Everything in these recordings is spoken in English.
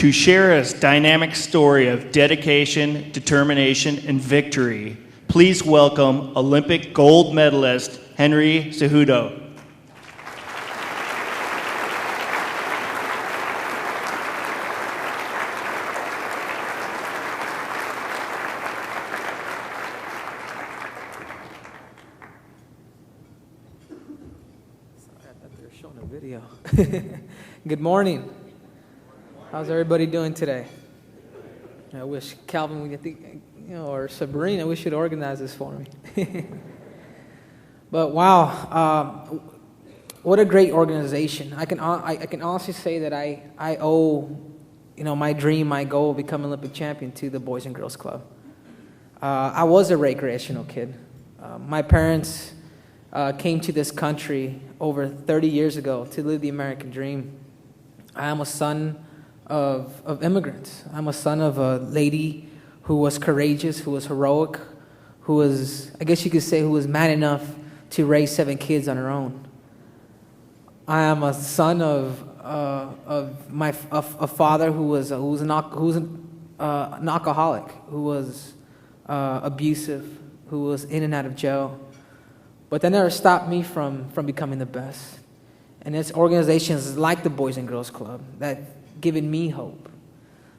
To share a dynamic story of dedication, determination, and victory, please welcome Olympic gold medalist Henry Cejudo. Video. Good morning. How's everybody doing today? I wish Calvin, or Sabrina, we should organize this for me. But wow, what a great organization! I can honestly say that I owe, my dream, my goal of becoming Olympic champion to the Boys and Girls Club. I was a recreational kid. My parents came to this country over 30 years ago to live the American dream. I am a son of immigrants. I'm a son of a lady who was courageous, who was heroic, who was, I guess you could say, who was man enough to raise 7 kids on her own. I am a son of a father who was an alcoholic, who was abusive, who was in and out of jail. But that never stopped me from becoming the best. And it's organizations like the Boys and Girls Club that given me hope.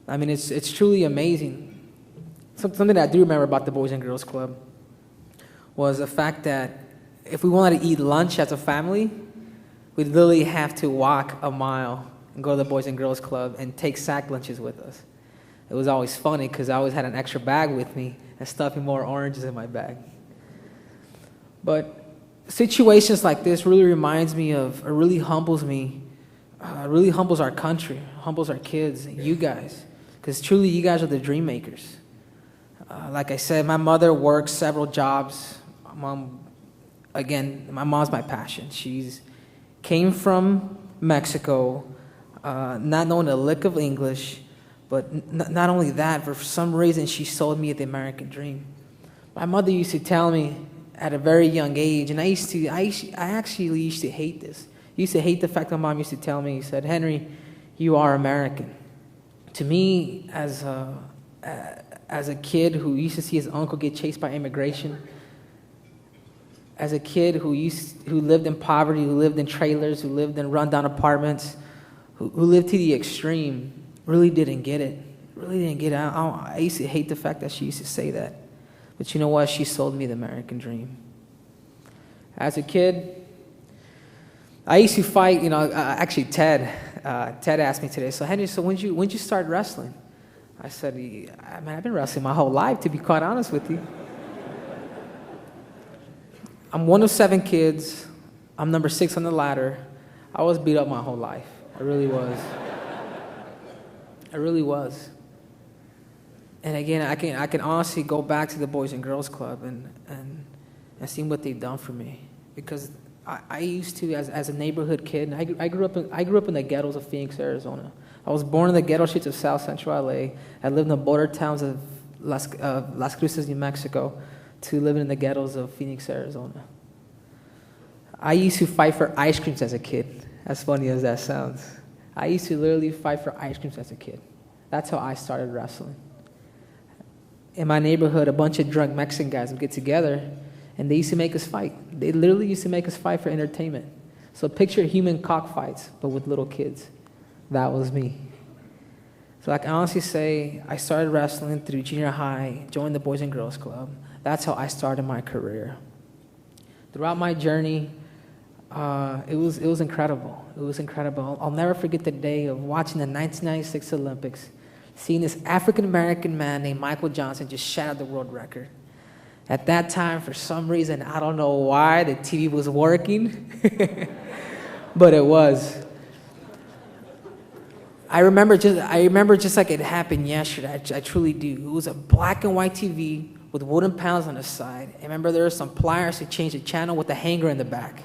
I mean, it's truly amazing. Something that I do remember about the Boys and Girls Club was the fact that if we wanted to eat lunch as a family, we'd literally have to walk a mile and go to the Boys and Girls Club and take sack lunches with us. It was always funny because I always had an extra bag with me and stuffing more oranges in my bag. But situations like this really reminds me of, or really humbles me, really humbles our country, humbles our kids, you guys, because truly you guys are the dream makers. Like I said, my mother worked several jobs. My mom's my passion. She's came from Mexico, not knowing a lick of English, but not only that, for some reason she sold me the American dream. My mother used to tell me at a very young age, and I actually used to hate this. I used to hate the fact that my mom used to tell me, he said, "Henry, you are American." To me, as a kid who used to see his uncle get chased by immigration, as a kid who lived in poverty, who lived in trailers, who lived in rundown apartments, who lived to the extreme, really didn't get it. Really didn't get it. I used to hate the fact that she used to say that. But you know what? She sold me the American dream. As a kid, I used to fight, actually Ted asked me today, so Henry, so when'd you start wrestling? I said, I've been wrestling my whole life, to be quite honest with you. I'm one of 7 kids. I'm number 6 on the ladder. I was beat up my whole life. I really was. I really was. And again, I can honestly go back to the Boys and Girls Club and see what they've done for me. Because I used to, as a neighborhood kid, I grew up in the ghettos of Phoenix, Arizona. I was born in the ghetto streets of South Central LA. I lived in the border towns of Las Cruces, New Mexico, to living in the ghettos of Phoenix, Arizona. I used to fight for ice creams as a kid, as funny as that sounds. I used to literally fight for ice creams as a kid. That's how I started wrestling. In my neighborhood, a bunch of drunk Mexican guys would get together, and they used to make us fight. They literally used to make us fight for entertainment. So picture human cockfights, but with little kids. That was me. So I can honestly say I started wrestling through junior high, joined the Boys and Girls Club. That's how I started my career. Throughout my journey, it was incredible. It was incredible. I'll never forget the day of watching the 1996 Olympics, seeing this African-American man named Michael Johnson just shatter the world record. At that time, for some reason, I don't know why, the TV was working, but it was. I remember just like it happened yesterday. I truly do. It was a black and white TV with wooden panels on the side. I remember there were some pliers to change the channel with a hanger in the back.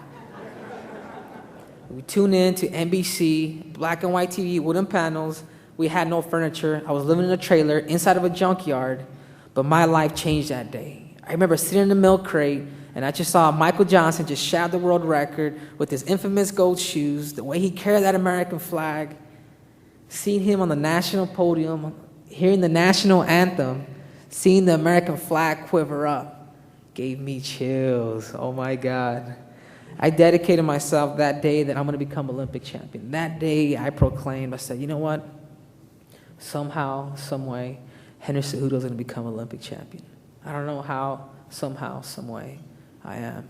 We tuned in to NBC, black and white TV, wooden panels. We had no furniture. I was living in a trailer inside of a junkyard, but my life changed that day. I remember sitting in the milk crate, and I just saw Michael Johnson just shatter the world record with his infamous gold shoes, the way he carried that American flag. seeing him on the national podium, hearing the national anthem, seeing the American flag quiver up, gave me chills. Oh my God. I dedicated myself that day that I'm going to become Olympic champion. That day I proclaimed, I said, you know what? Somehow, some way, Henry Cejudo is going to become Olympic champion. I don't know how, somehow, some way, I am.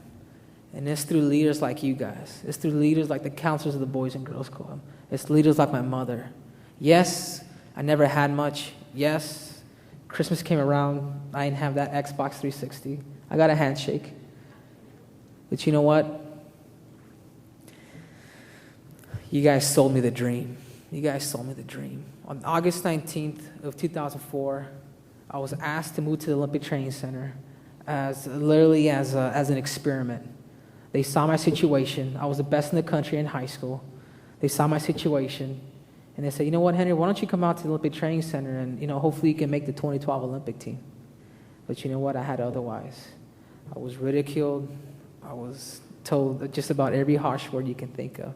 And it's through leaders like you guys. It's through leaders like the counselors of the Boys and Girls Club. It's leaders like my mother. Yes, I never had much. Yes, Christmas came around. I didn't have that Xbox 360. I got a handshake. But you know what? You guys sold me the dream. You guys sold me the dream. On August 19th of 2004, I was asked to move to the Olympic Training Center as an experiment. They saw my situation. I was the best in the country in high school. They saw my situation, and they said, you know what, Henry, why don't you come out to the Olympic Training Center and, hopefully you can make the 2012 Olympic team. But you know what? I had otherwise. I was ridiculed. I was told just about every harsh word you can think of.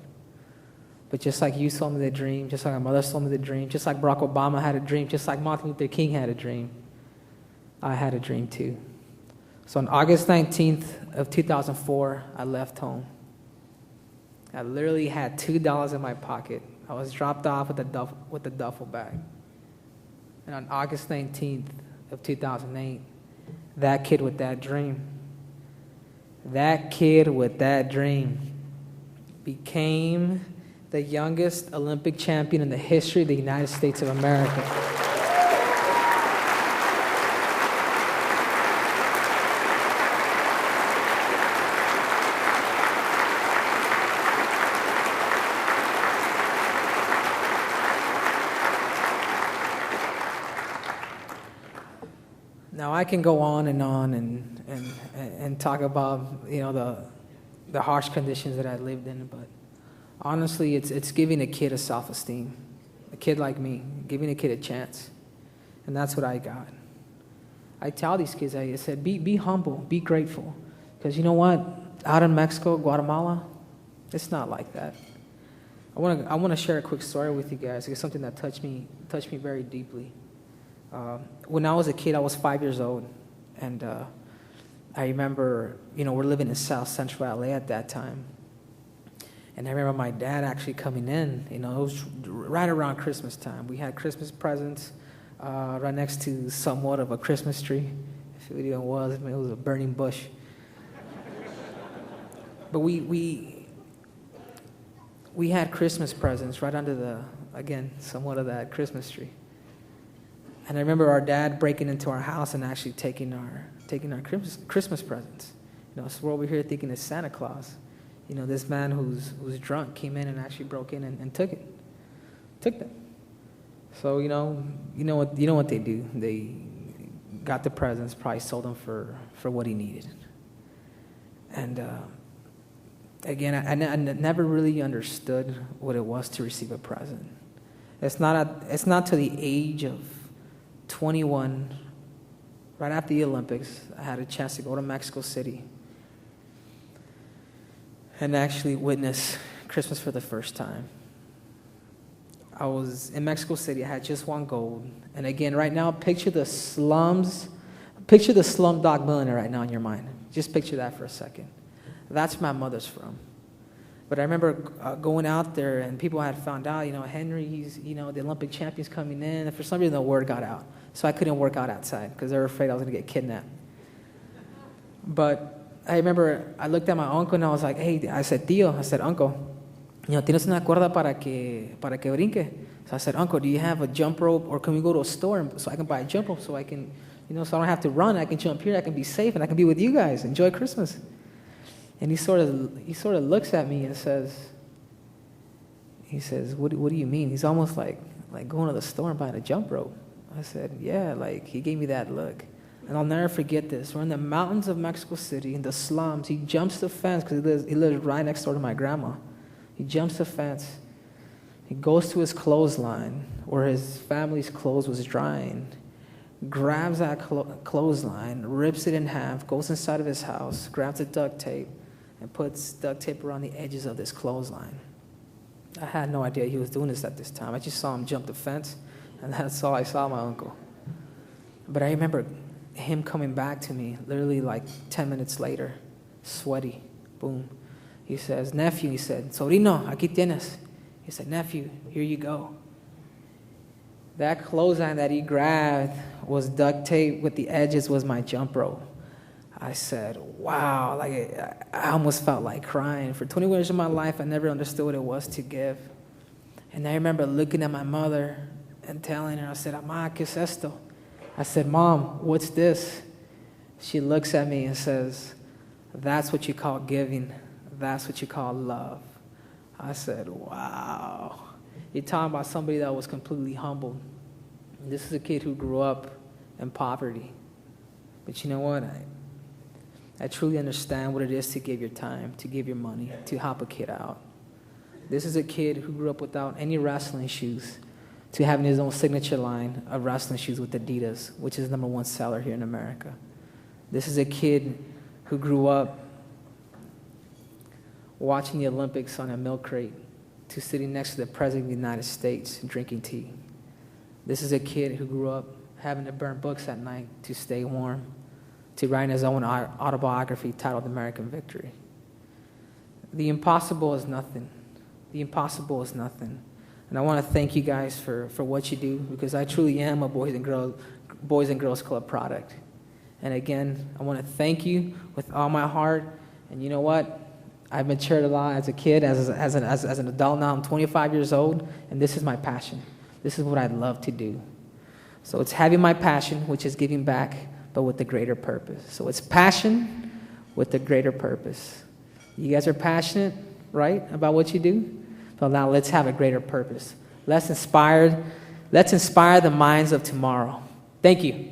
But just like you sold me the dream, just like my mother sold me the dream, just like Barack Obama had a dream, just like Martin Luther King had a dream, I had a dream too. So on August 19th of 2004, I left home. I literally had $2 in my pocket. I was dropped off with a duffel bag. And on August 19th of 2008, that kid with that dream became the youngest Olympic champion in the history of the United States of America. Now I can go on and talk about the harsh conditions that I lived in, but honestly, it's giving a kid a self-esteem, a kid like me, giving a kid a chance, and that's what I got. I tell these kids, I said, be humble, be grateful, because you know what? Out in Mexico, Guatemala, it's not like that. I want to share a quick story with you guys. It's something that touched me very deeply. When I was a kid, I was 5 years old, and I remember, we're living in South Central LA at that time, and I remember my dad actually coming in. It was right around Christmas time. We had Christmas presents right next to somewhat of a Christmas tree. If it even was, it was a burning bush. But we had Christmas presents right under somewhat of that Christmas tree. And I remember our dad breaking into our house and actually taking our Christmas presents. So we're over here thinking it's Santa Claus. This man who's drunk came in and actually broke in and took them. So you know what they do. They got the presents, probably sold them for what he needed. And again, I never really understood what it was to receive a present. It's not to the age of 21, right after the Olympics, I had a chance to go to Mexico City and actually witness Christmas for the first time. I was in Mexico City. I had just won gold. And again, right now, picture the Slumdog Millionaire right now in your mind. Just picture that for a second. That's where my mother's from. But I remember going out there, and people had found out, Henry, he's, the Olympic champion's coming in. And for some reason, the word got out. So I couldn't work out outside because they were afraid I was going to get kidnapped. But I remember I looked at my uncle, and I was like, hey, I said, tío, I said, uncle, ¿tienes una cuerda para que brinque? So I said, uncle, do you have a jump rope, or can we go to a store so I can buy a jump rope so I can, so I don't have to run, I can jump here, I can be safe, and I can be with you guys, enjoy Christmas. And he sort of looks at me and says, what do you mean? He's almost like going to the store and buying a jump rope. I said, yeah, he gave me that look. And I'll never forget this. We're in the mountains of Mexico City, in the slums. He jumps the fence because he lives right next door to my grandma. He jumps the fence. He goes to his clothesline where his family's clothes was drying, grabs that clothesline, rips it in half, goes inside of his house, grabs the duct tape, and puts duct tape around the edges of this clothesline. I had no idea he was doing this at this time. I just saw him jump the fence, and that's all I saw my uncle. But I remember him coming back to me literally like 10 minutes later, sweaty, boom. He says, nephew, he said, sobrino, aquí tienes. He said, nephew, here you go. That clothesline that he grabbed was duct tape with the edges was my jump rope. I said, wow, like I almost felt like crying. For 20 years of my life, I never understood what it was to give. And I remember looking at my mother and telling her, I said, Amá, ¿qué es esto? I said, Mom, what's this? She looks at me and says, that's what you call giving. That's what you call love. I said, wow. You're talking about somebody that was completely humbled. This is a kid who grew up in poverty. But you know what? I truly understand what it is to give your time, to give your money, to help a kid out. This is a kid who grew up without any wrestling shoes, to having his own signature line of wrestling shoes with Adidas, which is the #1 seller here in America. This is a kid who grew up watching the Olympics on a milk crate, to sitting next to the President of the United States drinking tea. This is a kid who grew up having to burn books at night to stay warm, to write his own autobiography titled American Victory. The impossible is nothing. The impossible is nothing. And I want to thank you guys for what you do, because I truly am a Boys and Girls Club product. And again, I want to thank you with all my heart. And you know what? I've matured a lot as a kid, as an adult now. I'm 25 years old, and this is my passion. This is what I love to do. So it's having my passion, which is giving back, but with a greater purpose. So it's passion with a greater purpose. You guys are passionate, right, about what you do? Well, now let's have a greater purpose. Let's inspire the minds of tomorrow. Thank you.